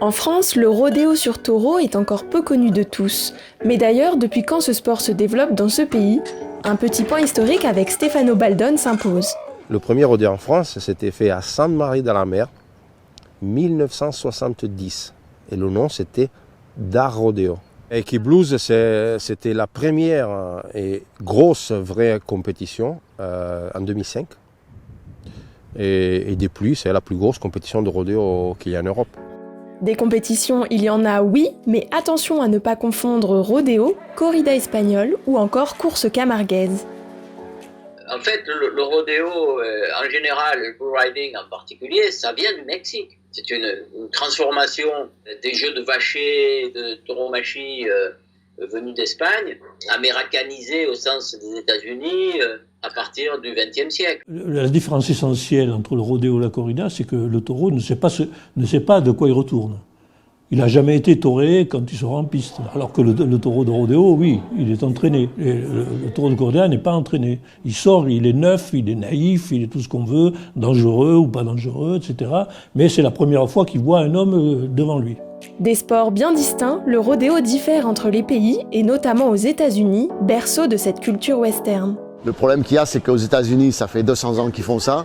En France, le rodéo sur taureau est encore peu connu de tous. Mais d'ailleurs, depuis quand ce sport se développe dans ce pays? Un petit point historique avec Stefano Baldon s'impose. Le premier rodéo en France, c'était fait à Sainte-Marie-de-la-Mer, 1970. Et le nom, c'était Dar Rodeo. Equi Blues, c'était la première et grosse vraie compétition en 2005. Et depuis, c'est la plus grosse compétition de rodéo qu'il y a en Europe. Des compétitions, il y en a, oui, mais attention à ne pas confondre rodéo, corrida espagnole ou encore course camarguaise. En fait, le rodéo en général, le bull riding en particulier, ça vient du Mexique. C'est une transformation des jeux de vacher, de tauromachie venus d'Espagne, américanisés au sens des États-Unis à partir du XXe siècle. La différence essentielle entre le rodéo et la corrida, c'est que le taureau ne sait pas de quoi il retourne. Il n'a jamais été tauré quand il sera en piste. Alors que le taureau de rodéo, oui, il est entraîné. Et le taureau de corrida n'est pas entraîné. Il sort, il est neuf, il est naïf, il est tout ce qu'on veut, dangereux ou pas dangereux, etc. Mais c'est la première fois qu'il voit un homme devant lui. Des sports bien distincts, le rodéo diffère entre les pays et notamment aux États-Unis, berceau de cette culture western. Le problème qu'il y a, c'est qu'aux États-Unis, ça fait 200 ans qu'ils font ça.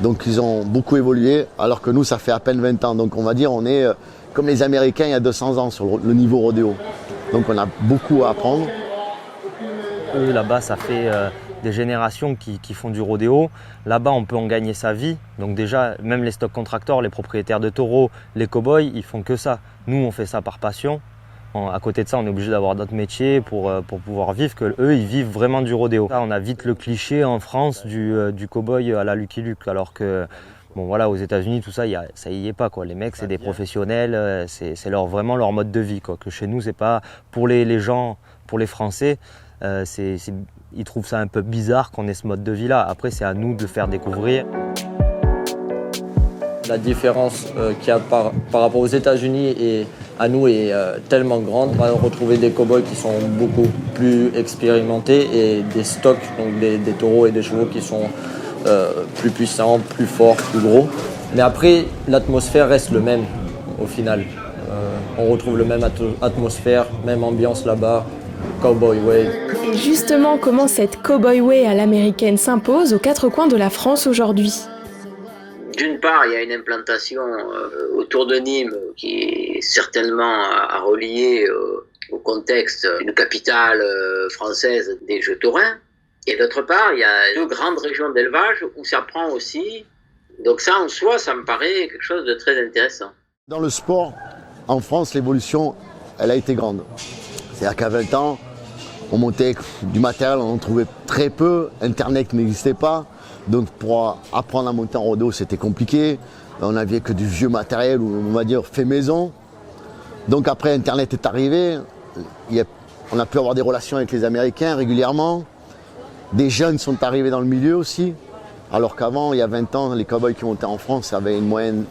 Donc ils ont beaucoup évolué, alors que nous, ça fait à peine 20 ans. Donc on va dire, on est comme les Américains il y a 200 ans sur le niveau rodéo. Donc on a beaucoup à apprendre. Eux, là-bas, ça fait des générations qui font du rodéo. Là-bas, on peut en gagner sa vie. Donc déjà, même les stock contractors, les propriétaires de taureaux, les cow-boys, ils font que ça. Nous, on fait ça par passion. À côté de ça, on est obligé d'avoir d'autres métiers pour pouvoir vivre, que eux, ils vivent vraiment du rodéo. Là, on a vite le cliché en France du cow-boy à la Lucky Luke, alors que bon, voilà, aux États-Unis, tout ça, ça y est pas, quoi. Les mecs, c'est des professionnels, c'est vraiment leur mode de vie, quoi. Que chez nous, c'est pas pour les gens, pour les Français, ils trouvent ça un peu bizarre qu'on ait ce mode de vie-là. Après, c'est à nous de le faire découvrir. La différence qu'il y a par rapport aux États-Unis et à nous est tellement grande. On va retrouver des cow-boys qui sont beaucoup plus expérimentés et des stocks, donc des taureaux et des chevaux qui sont plus puissants, plus forts, plus gros. Mais après, l'atmosphère reste le même au final. On retrouve le même atmosphère, même ambiance là-bas, cowboy way. Et justement, comment cette cowboy way à l'américaine s'impose aux quatre coins de la France aujourd'hui? D'une part, il y a une implantation autour de Nîmes qui est certainement à relier au contexte d'une capitale française des jeux taurins. Et d'autre part, il y a deux grandes régions d'élevage où ça prend aussi. Donc ça, en soi, ça me paraît quelque chose de très intéressant. Dans le sport, en France, l'évolution, elle a été grande. C'est-à-dire qu'à 20 ans, on montait du matériel, on en trouvait très peu, Internet n'existait pas. Donc pour apprendre à monter en rodéo, c'était compliqué. On n'avait que du vieux matériel, ou on va dire fait maison. Donc après, Internet est arrivé. On a pu avoir des relations avec les Américains régulièrement. Des jeunes sont arrivés dans le milieu aussi. Alors qu'avant, il y a 20 ans, les cow-boys qui montaient en France avaient une moyenne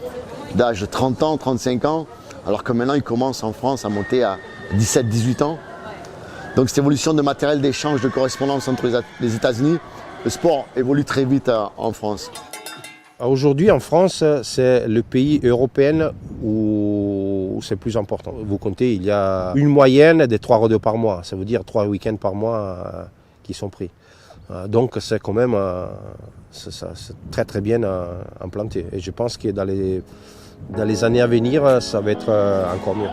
d'âge de 30 ans, 35 ans. Alors que maintenant, ils commencent en France à monter à 17, 18 ans. Donc cette évolution de matériel d'échange, de correspondance entre les États-Unis, le sport évolue très vite en France. Aujourd'hui, en France, c'est le pays européen où c'est plus important. Vous comptez, il y a une moyenne des 3 rodéos par mois. Ça veut dire 3 week-ends par mois qui sont pris. Donc c'est quand même c'est très très bien implanté. Et je pense que dans les années à venir, ça va être encore mieux.